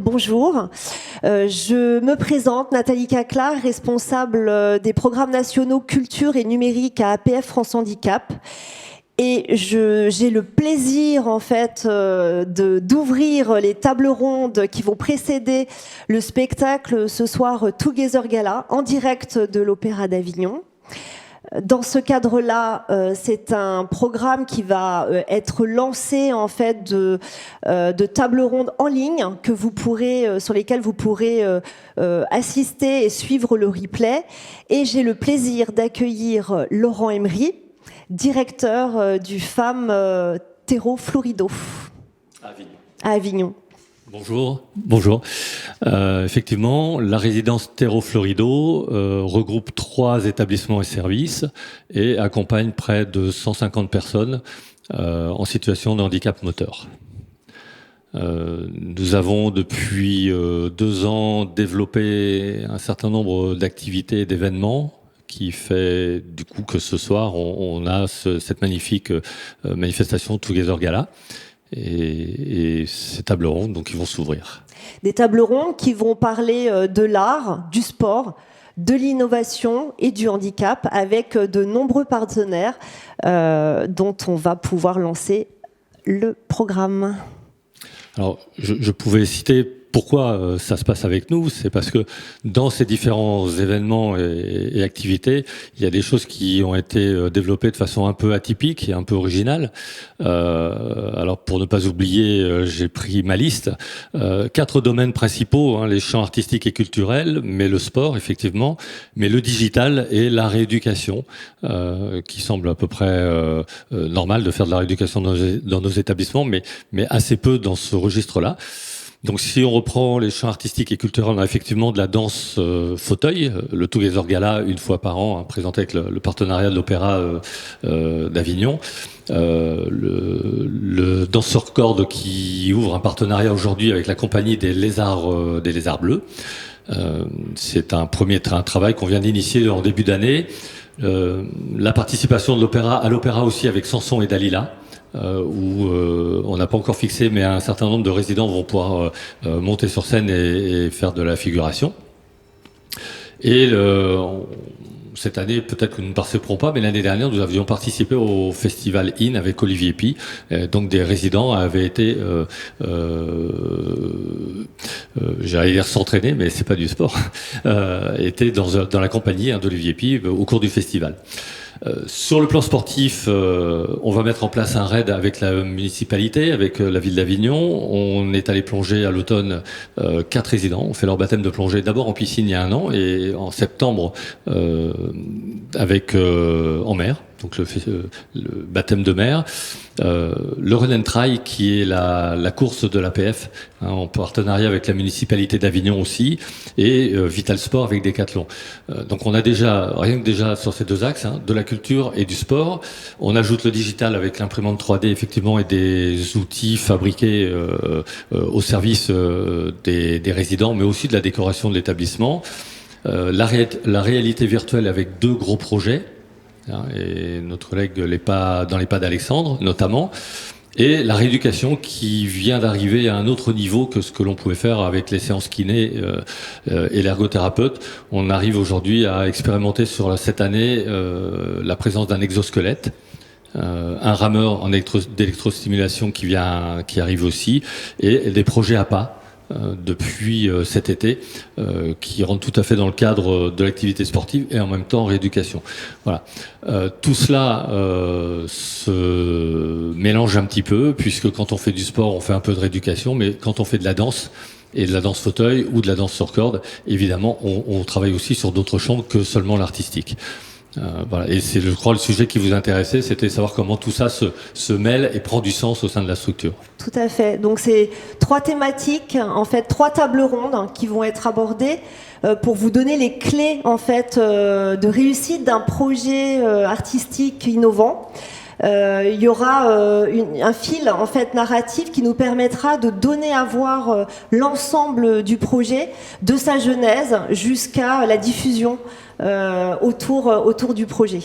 bonjour. Je me présente, Nathalie Cacla, responsable des programmes nationaux culture et numérique à APF France Handicap. Et j'ai le plaisir en fait d'ouvrir les tables rondes qui vont précéder le spectacle ce soir Together Gala en direct de l'Opéra d'Avignon. Dans ce cadre-là, c'est un programme qui va être lancé en fait de tables rondes en ligne que vous pourrez, sur lesquelles vous pourrez assister et suivre le replay. Et j'ai le plaisir d'accueillir Laurent Emery, directeur du FAM Terreau Florido à Avignon. Bonjour. Effectivement, la résidence Terreau Florido regroupe 3 établissements et services et accompagne près de 150 personnes en situation de handicap moteur. Nous avons depuis 2 ans développé un certain nombre d'activités et d'événements qui fait du coup que ce soir on a cette magnifique manifestation Together Gala. Et ces tables rondes, donc, ils vont s'ouvrir. Des tables rondes qui vont parler de l'art, du sport, de l'innovation et du handicap avec de nombreux partenaires dont on va pouvoir lancer le programme. Alors, je pouvais citer pourquoi ça se passe avec nous, c'est parce que dans ces différents événements et activités, il y a des choses qui ont été développées de façon un peu atypique et un peu originale. Alors pour ne pas oublier, j'ai pris ma liste. 4 domaines principaux, les champs artistiques et culturels, mais le sport effectivement, mais le digital et la rééducation, qui semble à peu près normal de faire de la rééducation dans nos établissements, mais assez peu dans ce registre-là. Donc si on reprend les champs artistiques et culturels, on a effectivement de la danse fauteuil, le Together Gala 1 fois par an, présenté avec le partenariat de l'Opéra d'Avignon. Le danseur corde qui ouvre un partenariat aujourd'hui avec la compagnie des lézards bleus. C'est un premier travail qu'on vient d'initier en début d'année. La participation de l'opéra aussi avec Samson et Dalila. Où on n'a pas encore fixé, mais un certain nombre de résidents vont pouvoir monter sur scène et faire de la figuration. Et cette année, peut-être que nous ne participerons pas, mais l'année dernière, nous avions participé au Festival In avec Olivier Pi. Donc des résidents avaient été, j'allais dire s'entraîner, mais c'est pas du sport, étaient dans la compagnie d'Olivier Pi au cours du festival. Sur le plan sportif, on va mettre en place un raid avec la municipalité, avec la ville d'Avignon. On est allé plonger à l'automne 4 résidents. On fait leur baptême de plongée d'abord en piscine il y a 1 an et en septembre en mer. Donc le baptême de mer, le Run and Try qui est la course de l'APF en partenariat avec la municipalité d'Avignon aussi et Vital Sport avec Decathlon. Donc on a rien que déjà sur ces 2 axes, de la culture et du sport. On ajoute le digital avec l'imprimante 3D effectivement et des outils fabriqués au service des résidents, mais aussi de la décoration de l'établissement. La réalité virtuelle avec 2 gros projets. Et notre collègue dans les pas d'Alexandre notamment, et la rééducation qui vient d'arriver à un autre niveau que ce que l'on pouvait faire avec les séances kiné et l'ergothérapeute. On arrive aujourd'hui à expérimenter sur cette année la présence d'un exosquelette, un rameur d'électrostimulation qui arrive aussi, et des projets à pas depuis cet été qui rentrent tout à fait dans le cadre de l'activité sportive et en même temps rééducation. Voilà. Tout cela se mélange un petit peu puisque quand on fait du sport, on fait un peu de rééducation, mais quand on fait de la danse et de la danse fauteuil ou de la danse sur corde, évidemment, on travaille aussi sur d'autres champs que seulement l'artistique. Voilà. Et c'est, je crois, le sujet qui vous intéressait, c'était savoir comment tout ça se mêle et prend du sens au sein de la structure. Tout à fait. Donc c'est 3 thématiques, en fait 3 tables rondes qui vont être abordées pour vous donner les clés en fait de réussite d'un projet artistique innovant. Il y aura un fil en fait narratif qui nous permettra de donner à voir l'ensemble du projet, de sa genèse jusqu'à la diffusion autour du projet.